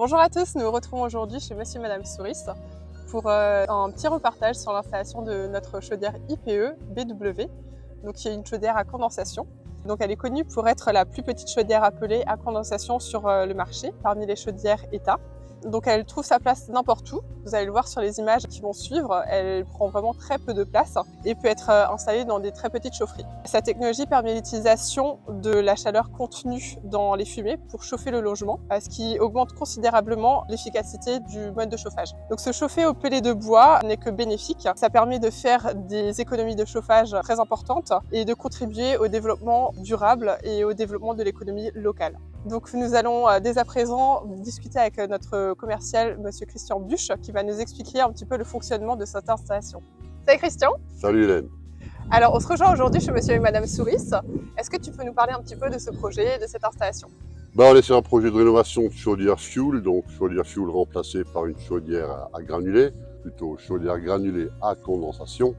Bonjour à tous, nous nous retrouvons aujourd'hui chez Monsieur et Madame Souris pour un petit repartage sur l'installation de notre chaudière IPE BW, donc qui est une chaudière à condensation. Donc elle est connue pour être la plus petite chaudière appelée à condensation sur le marché, parmi les chaudières État. Donc elle trouve sa place n'importe où. Vous allez le voir sur les images qui vont suivre, elle prend vraiment très peu de place et peut être installée dans des très petites chaufferies. Sa technologie permet l'utilisation de la chaleur contenue dans les fumées pour chauffer le logement, ce qui augmente considérablement l'efficacité du mode de chauffage. Donc se chauffer au pellet de bois n'est que bénéfique. Ça permet de faire des économies de chauffage très importantes et de contribuer au développement durable et au développement de l'économie locale. Donc nous allons dès à présent discuter avec notre commercial, Monsieur Christian Buche, qui va nous expliquer un petit peu le fonctionnement de cette installation. Salut Christian. Salut Hélène. Alors on se rejoint aujourd'hui chez Monsieur et Madame Souris. Est-ce que tu peux nous parler un petit peu de ce projet, de cette installation? On est sur un projet de rénovation de chaudière fuel, donc chaudière fuel remplacée par une chaudière à granulés, plutôt chaudière granulée à condensation,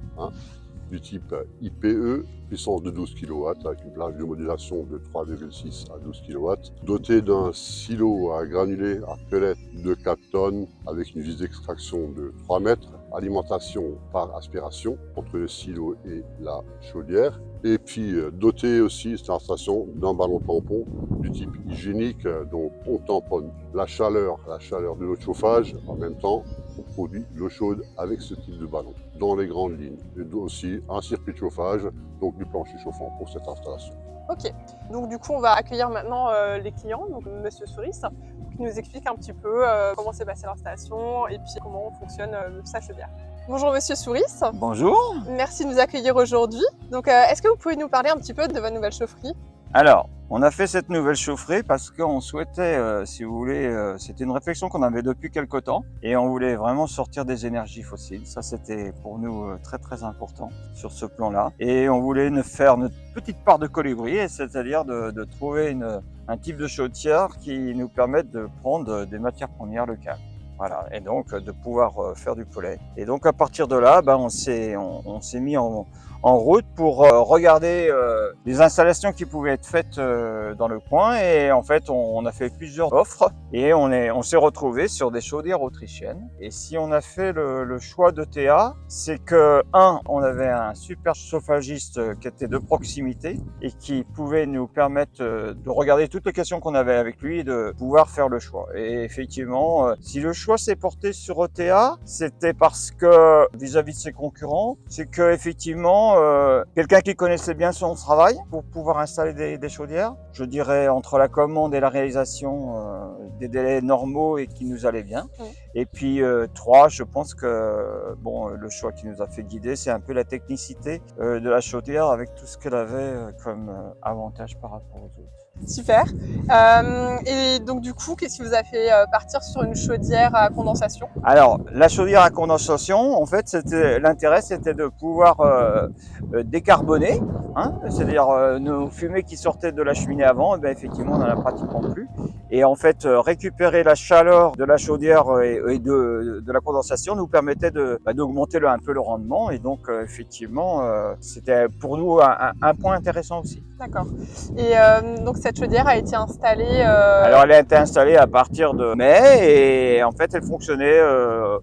du type IPE, puissance de 12 kW avec une plage de modulation de 3,6 à 12 kW, doté d'un silo à granulés à pellets de 4 tonnes avec une vis d'extraction de 3 mètres, alimentation par aspiration entre le silo et la chaudière, et puis doté aussi cette installation d'un ballon tampon du type hygiénique, donc on tamponne la chaleur de l'eau de chauffage, en même temps on produit l'eau chaude avec ce type de ballon dans les grandes lignes, et aussi un circuit de chauffage, donc du plancher chauffant pour cette installation. Ok, donc du coup on va accueillir maintenant les clients, donc Monsieur Souris, qui nous explique un petit peu comment s'est passée l'installation et puis comment fonctionne sa chaudière. Bonjour Monsieur Souris. Bonjour. Merci de nous accueillir aujourd'hui. Donc est-ce que vous pouvez nous parler un petit peu de votre nouvelle chaufferie? Alors, on a fait cette nouvelle chaufferie parce qu'on souhaitait, si vous voulez, c'était une réflexion qu'on avait depuis quelque temps et on voulait vraiment sortir des énergies fossiles. Ça, c'était pour nous très très important sur ce plan-là. Et on voulait faire notre petite part de colibri, c'est-à-dire de trouver un type de chaudière qui nous permette de prendre des matières premières locales. Voilà, et donc de pouvoir faire du pollen. Et donc à partir de là, on s'est mis en route pour regarder les installations qui pouvaient être faites dans le coin. Et en fait, on a fait plusieurs offres et on s'est retrouvé sur des chaudières autrichiennes. Et si on a fait le choix de TA, c'est que on avait un super chauffagiste qui était de proximité et qui pouvait nous permettre de regarder toutes les questions qu'on avait avec lui et de pouvoir faire le choix. Et effectivement, si le choix s'est porté sur OTA, c'était parce que vis-à-vis de ses concurrents, c'est que effectivement quelqu'un qui connaissait bien son travail pour pouvoir installer des chaudières, je dirais entre la commande et la réalisation des délais normaux et qui nous allaient bien. Et puis 3, je pense que le choix qui nous a fait guider, c'est un peu la technicité de la chaudière avec tout ce qu'elle avait comme avantage par rapport aux autres. Super. Et donc du coup, qu'est-ce qui vous a fait partir sur une chaudière à condensation? Alors, la chaudière à condensation, en fait, l'intérêt, c'était de pouvoir décarboner, c'est-à-dire nos fumées qui sortaient de la cheminée avant, effectivement, on n'en a pratiquement plus. Et en fait, récupérer la chaleur de la chaudière et de la condensation nous permettait d'augmenter un peu le rendement. Et donc, effectivement, c'était pour nous un point intéressant aussi. D'accord. Et donc cette chaudière a été installée Alors elle a été installée à partir de mai et en fait elle fonctionnait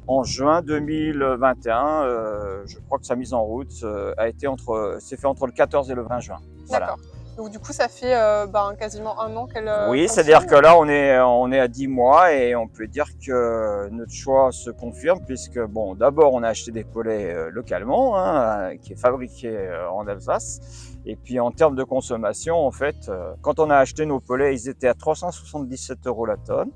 en juin 2021. Je crois que sa mise en route s'est fait entre le 14 et le 20 juin. Voilà. D'accord. Donc du coup ça fait quasiment un an qu'elle Oui, c'est-à-dire que là on est à 10 mois et on peut dire que notre choix se confirme puisque d'abord on a acheté des pollets localement, qui est fabriqué en Alsace. Et puis en termes de consommation, en fait, quand on a acheté nos pollets, ils étaient à 377 € la tonne.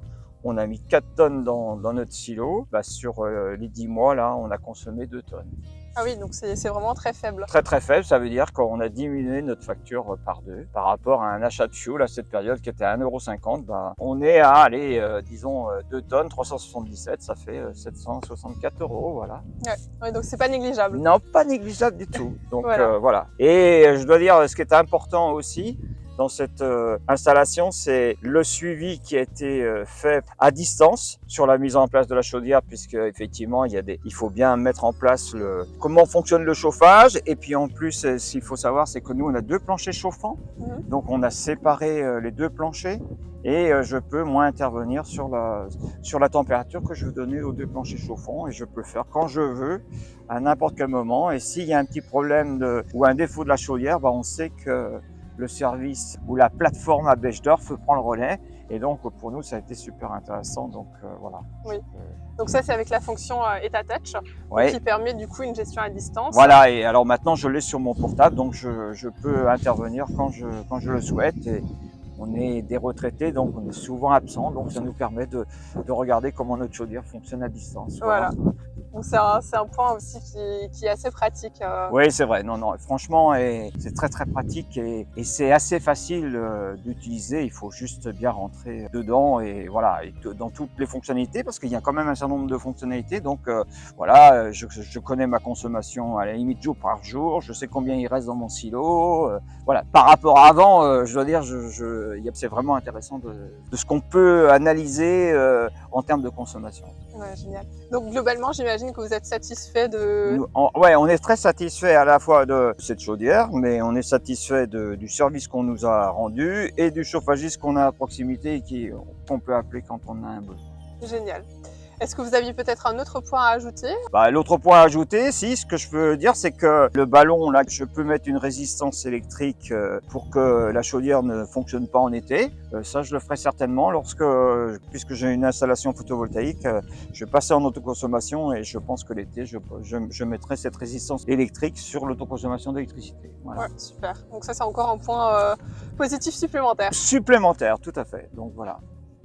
On a mis 4 tonnes dans notre silo. Sur les 10 mois, là, on a consommé 2 tonnes. Ah oui, donc c'est vraiment très faible. Très très faible, ça veut dire qu'on a diminué notre facture par 2 par rapport à un achat de fuel à cette période qui était à 1,50 €. On est à, disons 2 tonnes, 377, ça fait 764 €, voilà. Ouais, donc c'est pas négligeable. Non, pas négligeable du tout. Donc voilà. voilà. Et je dois dire, ce qui est important aussi, dans cette installation, c'est le suivi qui a été fait à distance sur la mise en place de la chaudière, puisque effectivement il faut bien mettre en place comment fonctionne le chauffage. Et puis en plus, ce qu'il faut savoir, c'est que nous on a 2 planchers chauffants, donc on a séparé les 2 planchers. Et je peux, moi, intervenir sur la température que je veux donner aux 2 planchers chauffants, et je peux le faire quand je veux, à n'importe quel moment. Et s'il y a un petit problème ou un défaut de la chaudière, on sait que le service ou la plateforme à Bechdorf prend le relais. Et donc, pour nous, ça a été super intéressant. Donc, voilà. Oui. Donc ça, c'est avec la fonction EtaTouch, Ouais. qui permet du coup une gestion à distance. Voilà, et alors maintenant, je l'ai sur mon portable, donc je peux intervenir quand je le souhaite. Et on est des retraités, donc on est souvent absent, donc ça nous permet de regarder comment notre chaudière fonctionne à distance. Voilà. Donc c'est un point aussi qui est assez pratique. Oui, c'est vrai. Non, franchement, c'est très très pratique, et c'est assez facile d'utiliser. Il faut juste bien rentrer dedans, et voilà, et dans toutes les fonctionnalités, parce qu'il y a quand même un certain nombre de fonctionnalités. Donc voilà, je connais ma consommation à la limite jour par jour. Je sais combien il reste dans mon silo. Voilà. Par rapport à avant, je dois dire, c'est vraiment intéressant de ce qu'on peut analyser en termes de consommation. Ouais, génial. Donc globalement, j'imagine que vous êtes satisfait de... Ouais, on est très satisfait à la fois de cette chaudière, mais on est satisfait du service qu'on nous a rendu et du chauffagiste qu'on a à proximité et qu'on peut appeler quand on a un besoin. Génial. Est-ce que vous aviez peut-être un autre point à ajouter? L'autre point à ajouter, ce que je peux dire, c'est que le ballon, là, je peux mettre une résistance électrique pour que la chaudière ne fonctionne pas en été. Ça, je le ferai certainement puisque j'ai une installation photovoltaïque, je vais passer en autoconsommation, et je pense que l'été, je mettrai cette résistance électrique sur l'autoconsommation d'électricité. Voilà. Ouais, super. Donc ça, c'est encore un point positif supplémentaire. Supplémentaire, tout à fait. Donc voilà.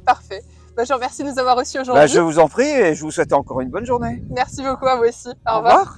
Parfait. Je vous remercie de nous avoir reçus aujourd'hui. Je vous en prie, et je vous souhaite encore une bonne journée. Merci beaucoup à vous aussi. Au revoir.